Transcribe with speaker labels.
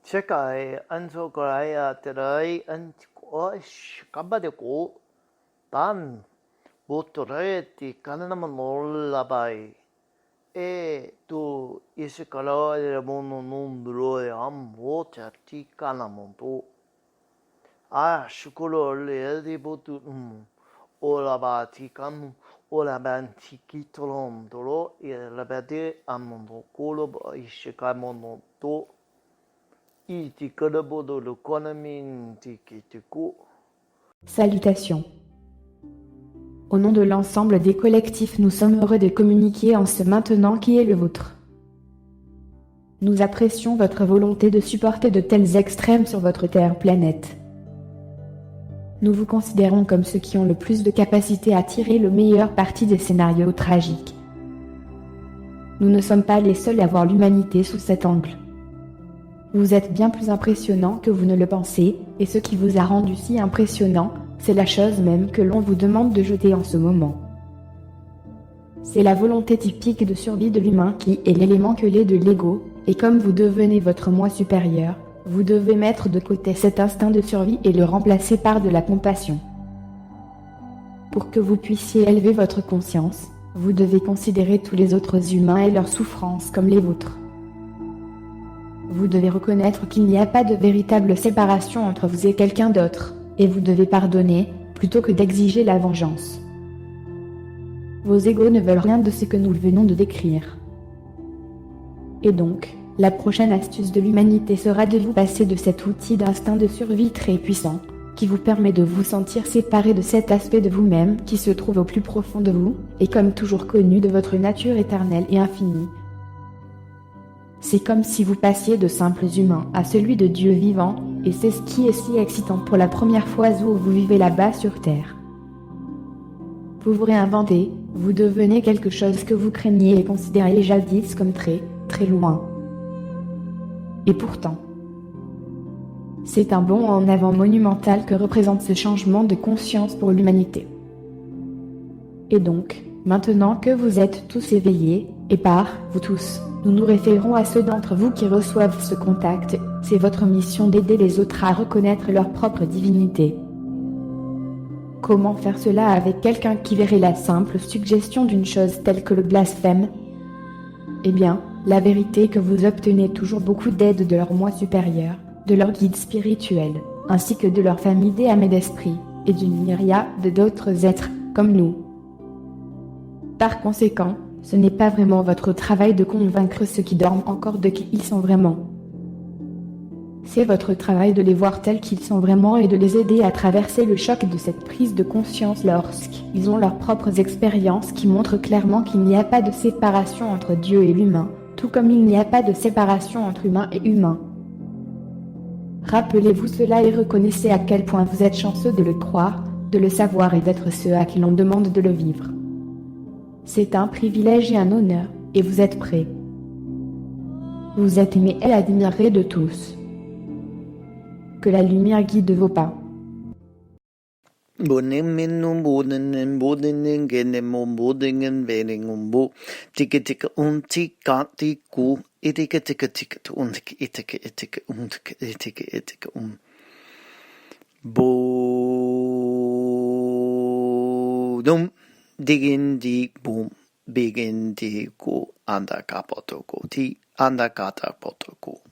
Speaker 1: 世界안소그라야들의 깜바되고 단 못들어야지 가능하면 놀라봐이 에또 이시카라의 모노놈들의 암모자티 가나몬도 슈쿠로를 에디보투 올라바티감 올라반티키토롬도로 일라바데 암몬도 콜로바 이시카모노도
Speaker 2: Salutations. Au nom de l'ensemble des collectifs, nous sommes heureux de communiquer en ce maintenant qui est le vôtre. Nous apprécions votre volonté de supporter de tels extrêmes sur votre terre planète. Nous vous considérons comme ceux qui ont le plus de capacité à tirer le meilleur parti des scénarios tragiques. Nous ne sommes pas les seuls à voir l'humanité sous cet angle. Vous êtes bien plus impressionnant que vous ne le pensez, et ce qui vous a rendu si impressionnant, c'est la chose même que l'on vous demande de jeter en ce moment. C'est la volonté typique de survie de l'humain qui est l'élément clé de l'ego, et comme vous devenez votre moi supérieur, vous devez mettre de côté cet instinct de survie et le remplacer par de la compassion. Pour que vous puissiez élever votre conscience, vous devez considérer tous les autres humains et leurs souffrances comme les vôtres. Vous devez reconnaître qu'il n'y a pas de véritable séparation entre vous et quelqu'un d'autre, et vous devez pardonner, plutôt que d'exiger la vengeance. Vos égos ne veulent rien de ce que nous venons de décrire. Et donc, la prochaine astuce de l'humanité sera de vous passer de cet outil d'instinct de survie très puissant, qui vous permet de vous sentir séparé de cet aspect de vous-même qui se trouve au plus profond de vous, et comme toujours connu de votre nature éternelle et infinie. C'est comme si vous passiez de simples humains à celui de Dieu vivant, et c'est ce qui est si excitant pour la première fois où vous vivez là-bas sur Terre. Vous vous réinventez, vous devenez quelque chose que vous craigniez et considériez jadis comme très, très loin. Et pourtant, c'est un bond en avant monumental que représente ce changement de conscience pour l'humanité. Et donc, maintenant que vous êtes tous éveillés, et par vous tous, nous nous référons à ceux d'entre vous qui reçoivent ce contact, c'est votre mission d'aider les autres à reconnaître leur propre divinité. Comment faire cela avec quelqu'un qui verrait la simple suggestion d'une chose telle que le blasphème? Eh bien, la vérité est que vous obtenez toujours beaucoup d'aide de leur moi supérieur, de leur guide spirituel, ainsi que de leur famille des âmes et d'esprit, et d'une myriade d'autres êtres, comme nous. Par conséquent, ce n'est pas vraiment votre travail de convaincre ceux qui dorment encore de qui ils sont vraiment. C'est votre travail de les voir tels qu'ils sont vraiment et de les aider à traverser le choc de cette prise de conscience lorsqu'ils ont leurs propres expériences qui montrent clairement qu'il n'y a pas de séparation entre Dieu et l'humain, tout comme il n'y a pas de séparation entre humain et humain. Rappelez-vous cela et reconnaissez à quel point vous êtes chanceux de le croire, de le savoir et d'être ceux à qui l'on demande de le vivre. C'est un privilège et un honneur, et vous êtes prêts. Vous êtes aimés et admirés de tous. Que la lumière guide vos pas.
Speaker 1: Digging deep boom, begin di go anda kapotoko ti anda kata potoko.